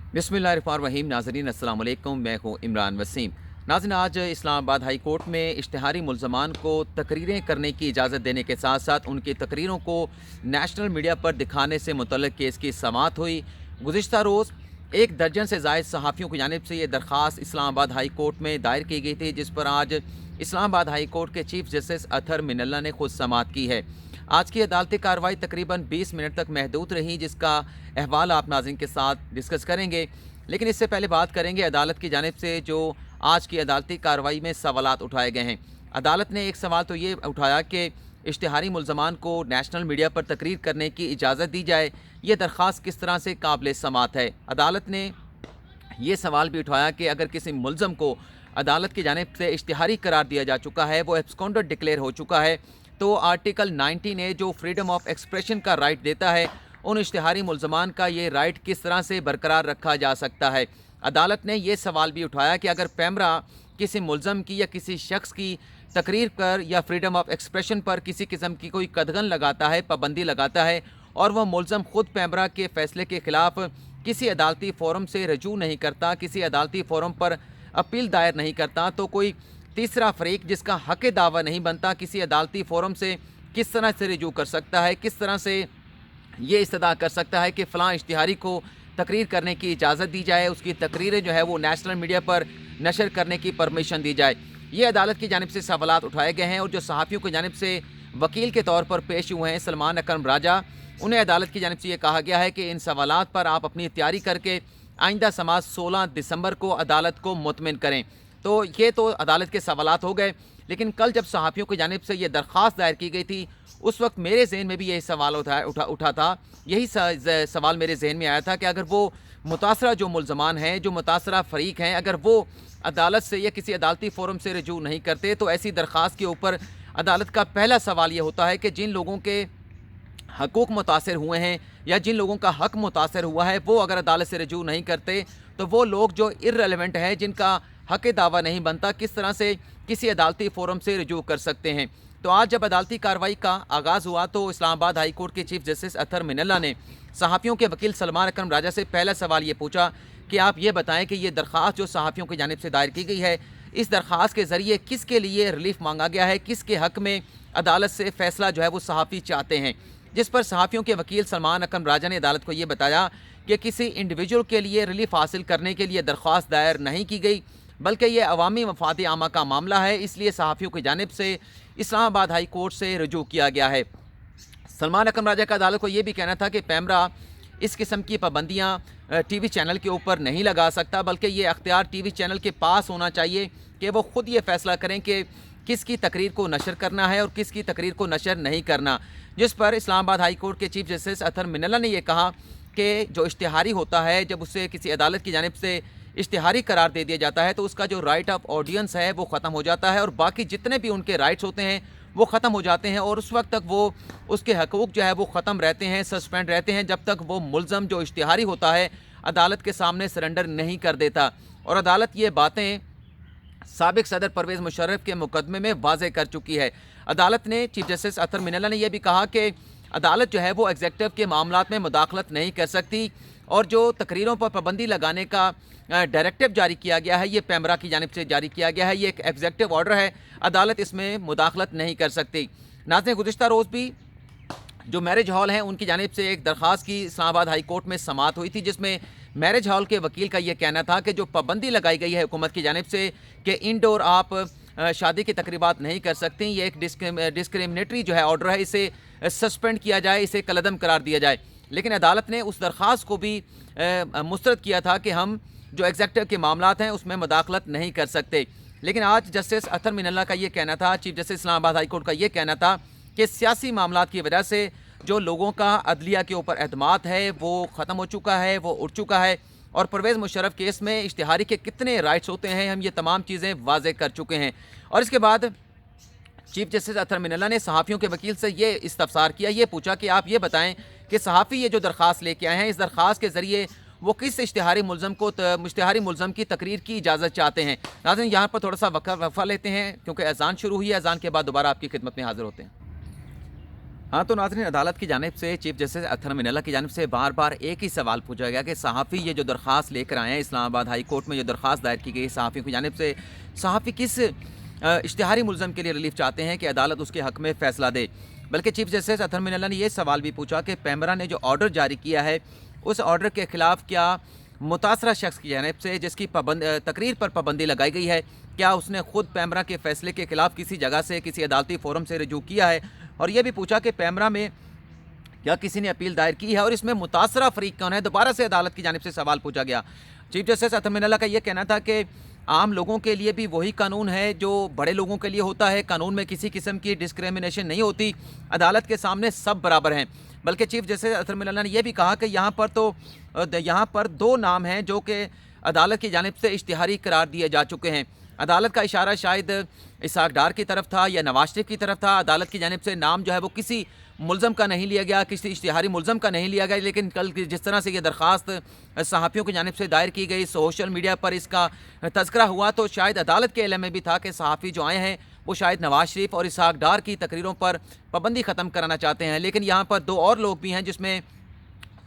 बिस्मिल्लाहिर्रहमानिर्रहीम। नाज़रीन अस्सलाम वालेकुम, मैं हूँ इमरान वसीम। नाज़रीन, आज इस्लामाबाद हाई कोर्ट में इश्तिहारी मुल्ज़मान को तकरीरें करने की इजाज़त देने के साथ साथ उनकी तकरीरों को नेशनल मीडिया पर दिखाने से मुतल्लिक़ केस की समाअत हुई। गुज़िश्ता रोज़ 1 दर्जन से ज़ायद सहाफ़ियों की जानिब से ये दरख्वास्त इस्लामाबाद हाई कोर्ट में दायर की गई थी, जिस पर आज इस्लामाबाद हाई कोर्ट के चीफ़ जस्टिस अतहर मिनल्ला ने खुद समाअत की है। आज की अदालती कार्रवाई तकरीबन 20 मिनट तक महदूद रही, जिसका अहवाल आप नाज़रीन के साथ डिस्कस करेंगे। लेकिन इससे पहले बात करेंगे अदालत की जानिब से जो आज की अदालती कार्रवाई में सवालात उठाए गए हैं। अदालत ने एक सवाल तो ये उठाया कि इश्तिहारी मुल्ज़मान को नेशनल मीडिया पर तकरीर करने की इजाज़त दी जाए। ये दरख्वास्त किस तरह से काबिल समाअत है। अदालत ने ये सवाल भी उठाया कि अगर किसी मुल्ज़म को अदालत की जानिब से इश्तिहारी करार दिया जा चुका है, वो एब्सकॉन्डर डिक्लेयर हो चुका है, तो आर्टिकल 19A जो फ्रीडम ऑफ एक्सप्रेशन का राइट देता है, उन इश्तिहारी मुल्ज़मान का ये राइट किस तरह से बरकरार रखा जा सकता है। अदालत ने यह सवाल भी उठाया कि अगर पैमरा किसी मुल्ज़म की या किसी शख्स की तकरीर पर या फ्रीडम ऑफ एक्सप्रेशन पर किसी किस्म की कोई कदगन लगाता है, पाबंदी लगाता है, और वह मुल्ज़म खुद पैमरा के फ़ैसले के ख़िलाफ़ किसी अदालती फ़ोरम से रजू नहीं करता, किसी अदालती फ़ोरम पर अपील दायर नहीं करता, तो कोई तीसरा फ़रीक जिसका हक़ दावा नहीं बनता किसी अदालती फ़ोरम से किस तरह से रजू कर सकता है, किस तरह से ये इस्तदा कर सकता है कि फ़लाँ इश्तिहारी को तकरीर करने की इजाज़त दी जाए, उसकी तकरीरें जो है वो नेशनल मीडिया पर नशर करने की परमिशन दी जाए। ये अदालत की जानिब से सवालात उठाए गए हैं और जो सहाफ़ियों की जानिब से वकील के तौर पर पेश हुए हैं सलमान अकरम राजा, उन्हें अदालत की जानिब से ये कहा गया है कि इन सवालात पर आप अपनी तैयारी करके आइंदा समात 16 दिसंबर को अदालत को मुतमिन करें। तो ये तो अदालत के सवालात हो गए, लेकिन कल जब सहाफ़ियों की जानिब से ये दरख्वास्त दायर की गई थी, उस वक्त मेरे ज़हन में भी यही सवाल उठा था। यही सवाल मेरे ज़हन में आया था कि अगर वो मुतासरा जो मुल्ज़मान हैं, जो मुतासरा फ़रीक हैं, अगर वो अदालत से या किसी अदालती फ़ोरम से रजू नहीं करते, तो ऐसी दरख्वास्त के ऊपर अदालत का पहला सवाल ये होता है कि जिन लोगों के हकूक़ मुतासर हुए हैं या जिन लोगों का हक़ मुतासर हुआ है, वो अगर अदालत से रजू नहीं करते, तो वो लोग जो इर्रेलेवेंट हैं, जिनका हक़ दावा नहीं बनता, किस तरह से किसी अदालती फ़ोरम से रजू कर सकते हैं। तो आज जब अदालती कार्रवाई का आगाज़ हुआ तो इस्लामाबाद हाई कोर्ट के चीफ़ जस्टिस अतहर मिनल्ला ने सहाफ़ियों के वकील सलमान अकरम राजा से पहला सवाल ये पूछा कि आप ये बताएं कि ये दरख्वास्त जो सहाफ़ियों की जानिब से दायर की गई है, इस दरख्वास्त के ज़रिए किसके लिए रिलीफ़ मांगा गया है, किसके हक़ में अदालत से फ़ैसला जो है वो सहाफ़ी चाहते हैं। जिस पर सहाफ़ियों के वकील सलमान अकरम राजा ने अदालत को ये बताया कि किसी इंडिविजुअल के लिए रिलीफ़ हासिल करने के लिए दरख्वास्त दायर नहीं की गई, बल्कि ये अवामी मफाद आमा का मामला है, इसलिए सहाफ़ियों की जानिब से इस्लामाबाद हाई कोर्ट से रजू किया गया है। सलमान अकरम राजा का अदालत को ये भी कहना था कि पैमरा इस किस्म की पाबंदियाँ टीवी चैनल के ऊपर नहीं लगा सकता, बल्कि ये अख्तियार टीवी चैनल के पास होना चाहिए कि वो ख़ुद ये फ़ैसला करें कि किसकी तकरीर को नशर करना है और किसकी तकरीर को नशर नहीं करना। जिस पर इस्लामाबाद हाई कोर्ट के चीफ़ जस्टिस अतहर मिनल्ला ने यह कहा कि जो इश्तिहारी होता है, जब उसे किसी अदालत की जानिब से इश्तिहारी करार दे दिया जाता है, तो उसका जो राइट ऑफ ऑडियंस है वो ख़त्म हो जाता है और बाकी जितने भी उनके राइट्स होते हैं वो ख़त्म हो जाते हैं, और उस वक्त तक वो उसके हकूक़ जो है वो ख़त्म रहते हैं, सस्पेंड रहते हैं, जब तक वो मुल्ज़म जो इश्तिहारी होता है अदालत के सामने सरेंडर नहीं कर देता। और अदालत ये बातें साबिक सदर परवेज़ मुशर्रफ के मुकदमे में वाज़े कर चुकी है। अदालत ने चीफ़ जस्टिस अतहर मिनल्ला ने यह भी कहा कि अदालत जो है वो एग्जेक्टिव के मामलात में मुदाखलत नहीं कर सकती, और जो तकरीरों पर पाबंदी लगाने का डायरेक्टिव जारी किया गया है, ये पैमरा की जानिब से जारी किया गया है, ये एक एग्जेक्टिव ऑर्डर है, अदालत इसमें मुदाखलत नहीं कर सकती। नाज़रीन, गुज़िश्ता रोज़ भी जो मैरिज हॉल हैं उनकी जानिब से एक दरख्वास्त की इस्लामाबाद हाई कोर्ट में समाअत हुई थी, जिसमें मैरिज हॉल के वकील का ये कहना था कि जो पाबंदी लगाई गई है हुकूमत की जानिब से कि इंडोर आप शादी की तकरीबात नहीं कर सकती, ये एक डिस्क्रिमिनेटरी जो है ऑर्डर है, इसे सस्पेंड किया जाए, इसे कलअदम करार दिया जाए। लेकिन अदालत ने उस दरख्वास्त को भी मुस्तरद किया था कि हम जो एग्जेक्टिव के मामलात हैं उसमें मुदाखलत नहीं कर सकते। लेकिन आज जस्टिस अतहर मिनल्ला का ये कहना था, chief justice Islamabad high court का ये कहना था कि सियासी मामलात की वजह से जो लोगों का अदलिया के ऊपर एतमाद है वो ख़त्म हो चुका है, वो उठ चुका है, और परवेज़ मुशर्रफ केस में इश्तिहारी के कितने राइट्स होते हैं, हम ये तमाम चीज़ें वाज़े कर चुके हैं। और इसके बाद चीफ़ जस्टिस अतहर मिनल्ला ने सहाफ़ियों के वकील से ये इस्तफसार किया, ये पूछा कि आप ये बताएं कि सहाफ़ी ये जो दरख्वास्त लेके आए हैं, इस दरख्वास्त के ज़रिए वो किस इश्तिहारी मुल्ज़म की तकरीर की इजाज़त चाहते हैं। नाज़रीन, यहाँ पर थोड़ा सा वक्फा लेते हैं क्योंकि अज़ान शुरू हुई है, अज़ान के बाद दोबारा आपकी खिदमत में हाज़िर होते हैं। हाँ, तो नाज़रीन, अदालत की जानिब से चीफ जस्टिस अथर मिनल्ला की जानिब से बार बार एक ही सवाल पूछा गया कि सहाफ़ी ये जो दरख्वास्त लेकर आए हैं, इस्लामाबाद हाई कोर्ट में जो दरख्वास्त दायर की गई सहाफ़ियों की जानिब से, सहाफ़ी किस इश्तिहारी मुल्ज़म के लिए रिलीफ चाहते हैं कि अदालत उसके हक़ में फ़ैसला दे। बल्कि चीफ जस्टिस अथर मिनल्ला ने यह सवाल भी पूछा कि पैमरा ने जो ऑर्डर जारी किया है, उस ऑर्डर के ख़िलाफ़ क्या मुतासरा शख्स की जानिब से जिसकी तकरीर पर पाबंदी लगाई गई है, क्या उसने ख़ुद पैमरा के फ़ैसले के ख़िलाफ़ किसी जगह से, किसी अदालती फ़ोरम से रजू किया है। और यह भी पूछा कि पैमरा में क्या किसी ने अपील दायर की है और इसमें मुतासरा फ़रीक कौन है। दोबारा से अदालत की जानिब से सवाल पूछा गया। चीफ जस्टिस अथर मिनल्ला का यह कहना था कि आम लोगों के लिए भी वही कानून है जो बड़े लोगों के लिए होता है। कानून में किसी किस्म की डिस्क्रिमिनेशन नहीं होती, अदालत के सामने सब बराबर हैं। बल्कि चीफ जस्टिस अथर मिनल्ला ने यह भी कहा कि यहाँ पर दो नाम हैं जो कि अदालत की जानिब से इश्तिहारी करार दिए जा चुके हैं। अदालत का इशारा शायद इसहाक डार की तरफ था या नवाज शरीफ की तरफ था। अदालत की जानिब से नाम जो है वो किसी मुल्ज़म का नहीं लिया गया, किसी इश्तिहारी मुल्ज़म का नहीं लिया गया। लेकिन कल जिस तरह से ये दरख्वास्त सहाफ़ियों की जानिब से दायर की गई, सोशल मीडिया पर इसका तज़किरा हुआ, तो शायद अदालत के इल्म में भी था कि सहाफ़ी जो आए हैं वो शायद नवाज शरीफ और इसहाक डार की तकरीरों पर पाबंदी ख़त्म कराना चाहते हैं। लेकिन यहाँ पर दो और लोग भी हैं, जिसमें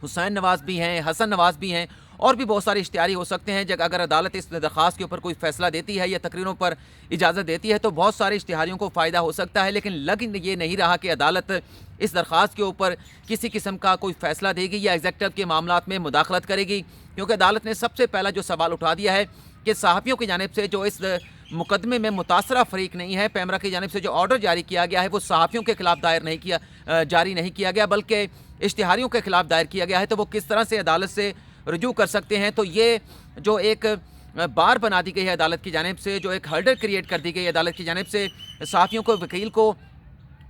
हुसैन नवाज भी हैं, हसन नवाज भी हैं, और भी बहुत सारे इश्तिहारी हो सकते हैं। अगर अदालत इस दरख्वास्त के ऊपर कोई फ़ैसला देती है या तकरीरों पर इजाज़त देती है तो बहुत सारे इश्तिहारियों को फ़ायदा हो सकता है। लेकिन लग ये नहीं रहा कि अदालत इस दरख्वास्त के ऊपर किसी किस्म का कोई फ़ैसला देगी या एग्जेक्टिव के मामलात में मुदाखलत करेगी, क्योंकि अदालत ने सबसे पहला जो सवाल उठा दिया है कि सहाफ़ियों की जानिब से जो इस मुकदमे में मुतासरा फ़रीक नहीं है, पैमरा की जानिब से जो ऑर्डर जारी किया गया है वो सहाफ़ियों के ख़िलाफ़ जारी नहीं किया गया बल्कि इश्तिहारियों के ख़िलाफ़ दायर किया गया है, तो वो किस तरह से अदालत से रजू कर सकते हैं। तो ये जो एक बार बना दी गई है अदालत की जानिब से, जो एक हर्डर क्रिएट कर दी गई है अदालत की जानिब से, सहाफ़ियों को, वकील को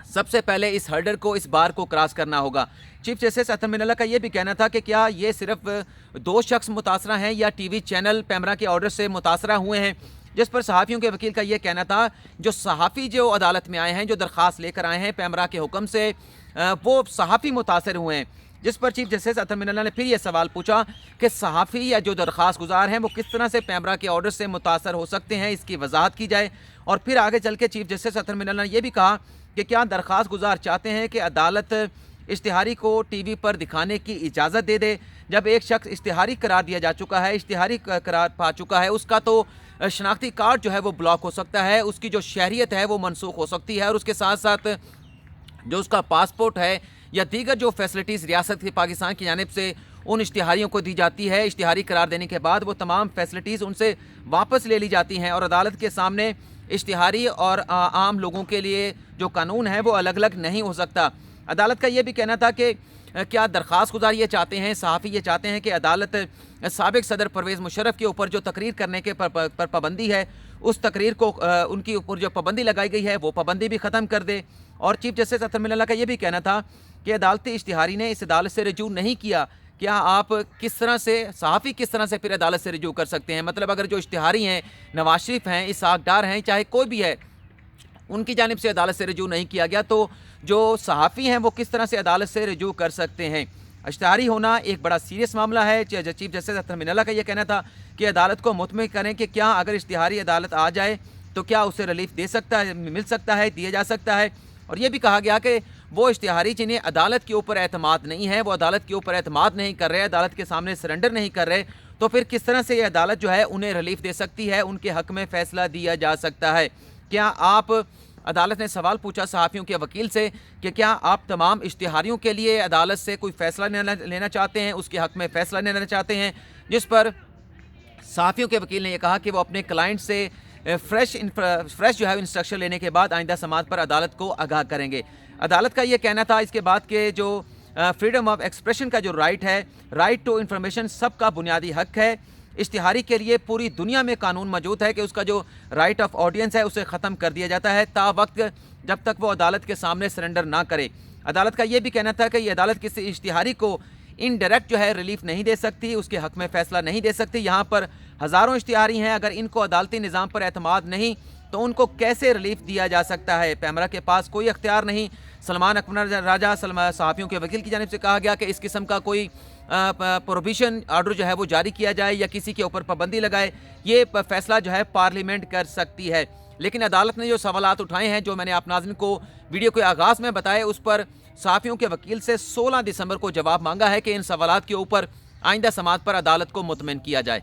सबसे पहले इस हर्डर को, इस बार को क्रॉस करना होगा। चीफ जस्टिस अथर मिनल्ला का ये भी कहना था कि क्या ये सिर्फ दो शख्स मुतासरा हैं या टीवी चैनल पैमरा के ऑर्डर से मुतासरा हुए हैं, जिस पर सहाफ़ियों के वकील का ये कहना था जो सहाफ़ी जो अदालत में आए हैं, जो दरख्वास्त लेकर आए हैं पैमरा के हुक्म से, वो सहाफ़ी मुतासर हुए हैं। जिस पर चीफ जस्टिस अथर मिनल्ला ने फिर ये सवाल पूछा कि सहाफ़ी या जो दरख्वास्त गुजार हैं वो किस तरह से पैमरा के ऑर्डर से मुतासर हो सकते हैं, इसकी वजाहत की जाए। और फिर आगे चल के चीफ जस्टिस अथर मिनल्ला ने यह भी कहा कि क्या दरख्वास्त गुजार चाहते हैं कि अदालत इश्तिहारी को टीवी पर दिखाने की इजाज़त दे दे। जब एक शख्स इश्तिहारी करार दिया जा चुका है, इश्तिहारी करार पा चुका है, उसका तो शनाख्ती कार्ड जो है वो ब्लॉक हो सकता है, उसकी जो शहरियत है वो मनसूख हो सकती है, और उसके साथ साथ जो उसका पासपोर्ट है या दीगर जो फैसिलिटीज़ रियासत की पाकिस्तान की जानिब से उन इश्तिहारियों को दी जाती है, इश्तिहारी करार देने के बाद वो तमाम फैसिलिटीज़ उनसे वापस ले ली जाती हैं। और अदालत के सामने इश्तिहारी और आम लोगों के लिए जो कानून है वो अलग अलग नहीं हो सकता। अदालत का ये भी कहना था कि क्या दरख्वास्त गुजार ये चाहते हैं, सहाफ़ी ये चाहते हैं कि अदालत साबिक़ सदर परवेज़ मुशर्रफ के ऊपर जो तकरीर करने के पर पाबंदी है, उस तकरीर को उनकी ऊपर जो पाबंदी लगाई गई है वो पाबंदी भी ख़त्म कर दे। और चीफ जस्टिस अथर मिनल्ला का ये भी कहना था कि अदालती इश्तिहारी ने इस अदालत से रजू नहीं किया, क्या आप किस तरह से, सहाफ़ी किस तरह से फिर अदालत से रजू कर सकते हैं। मतलब अगर जो इश्तिहारी हैं, नवाज शरीफ हैं, इसहाक डार हैं, चाहे कोई भी है, उनकी जानिब से अदालत से रजू नहीं किया गया, तो जो सहाफ़ी हैं वो किस तरह से अदालत से रजू कर सकते हैं। इश्तिहारी होना एक बड़ा सीरियस मामला है। चीफ जस्टिस अथर मिनल्ला का यह कहना था कि अदालत को मुतमिन करें कि क्या अगर इश्तिहारी अदालत आ जाए तो क्या उसे रिलीफ दे सकता है, मिल सकता है, दिया जा सकता है। और ये भी कहा गया कि वो इश्तिहारी जिन्हें अदालत के ऊपर एतमाद नहीं है, वो अदालत के ऊपर एतमाद नहीं कर रहे, अदालत के सामने सरेंडर नहीं कर रहे, तो फिर किस तरह से ये अदालत जो है उन्हें रिलीफ दे सकती है, उनके हक़ में फ़ैसला दिया जा सकता है। क्या आप, अदालत ने सवाल पूछा सहाफ़ियों के वकील से कि क्या आप तमाम इश्तिहारियों के लिए अदालत से कोई फ़ैसला लेना चाहते हैं, उसके हक़ में फ़ैसला लेना चाहते हैं, जिस पर सहाफ़ियों के वकील ने यह कहा कि वो अपने क्लाइंट से फ्रेश जो है इंस्ट्रक्शन लेने के बाद आइंदा समात पर अदालत को आगाह करेंगे। अदालत का ये कहना था इसके बाद के जो फ्रीडम ऑफ एक्सप्रेशन का जो राइट है, राइट टू इंफॉर्मेशन, सबका बुनियादी हक़ है। इश्तिहारी के लिए पूरी दुनिया में कानून मौजूद है कि उसका जो राइट ऑफ ऑडियंस है उसे ख़त्म कर दिया जाता है ता वक्त जब तक वो अदालत के सामने सरेंडर ना करे। अदालत का ये भी कहना था कि ये अदालत किसी इश्तिहारी को इनडायरेक्ट जो है रिलीफ नहीं दे सकती, उसके हक़ में फ़ैसला नहीं दे सकती। यहाँ पर हज़ारों इश्तिहारी हैं, अगर इनको अदालती निज़ाम पर एतमाद नहीं तो उनको कैसे रिलीफ दिया जा सकता है। पैमरा के पास कोई अख्तियार नहीं। सलमान अकबर राजा सहाफ़ियों के वकील की जानिब से कहा गया कि इस किस्म का कोई प्रोहिबिशन ऑर्डर जो है वो जारी किया जाए या किसी के ऊपर पाबंदी लगाए, ये फ़ैसला जो है पार्लियामेंट कर सकती है। लेकिन अदालत ने जो सवालात उठाए हैं, जो मैंने आप नाज़रीन को वीडियो के आगाज़ में बताए, उस पर صحافیوں کے وکیل سے 16 دسمبر کو جواب مانگا ہے کہ ان سوالات کے اوپر آئندہ سماعت پر عدالت کو مطمئن کیا جائے۔